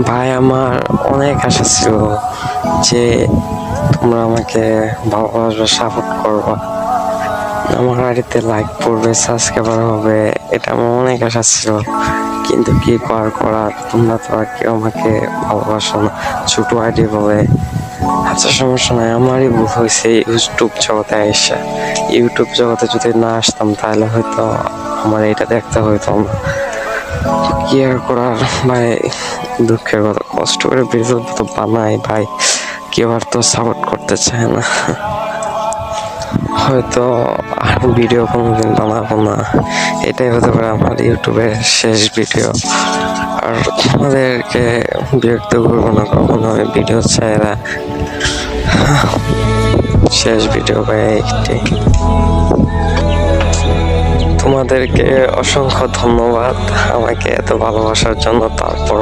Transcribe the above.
ভাই আমার অনেক আশা ছিল যে তোমরা আমাকে ভালোবাসবে, সাপোর্ট করবা, আমার আইডিতে লাইক পড়বে, সাবস্ক্রাইবার হবে, এটা আমার অনেক আশা ছিল। কিন্তু কি করার, তোমরা তো আর কেউ আমাকে ভালোবাসো না, ছোট আইডি বলে। আচ্ছা সমস্যা নাই, আমারই ভুল হয়েছে ইউটিউব জগতে আইসা। ইউটিউব জগতে যদি না আসতাম তাহলে হয়তো আমার এটা দেখতে হইতো না। কি আর করার ভাই, দুঃখের কথা, কষ্ট করে ভিডিও তো বানাই ভাই, কেউ আর তো সাপোর্ট করতে চায় না। হয়তো আর ভিডিও কোনোদিন বানাবো না, এটাই হতে পারে আমার ইউটিউবের শেষ ভিডিও। আর তোমাদেরকে বিরক্ত করবো না কখনো, আমি ভিডিও ছাড়া শেষ ভিডিও ভাই এইটাই। তোমাদেরকে অসংখ্য ধন্যবাদ আমাকে এত ভালোবাসার জন্য। তারপর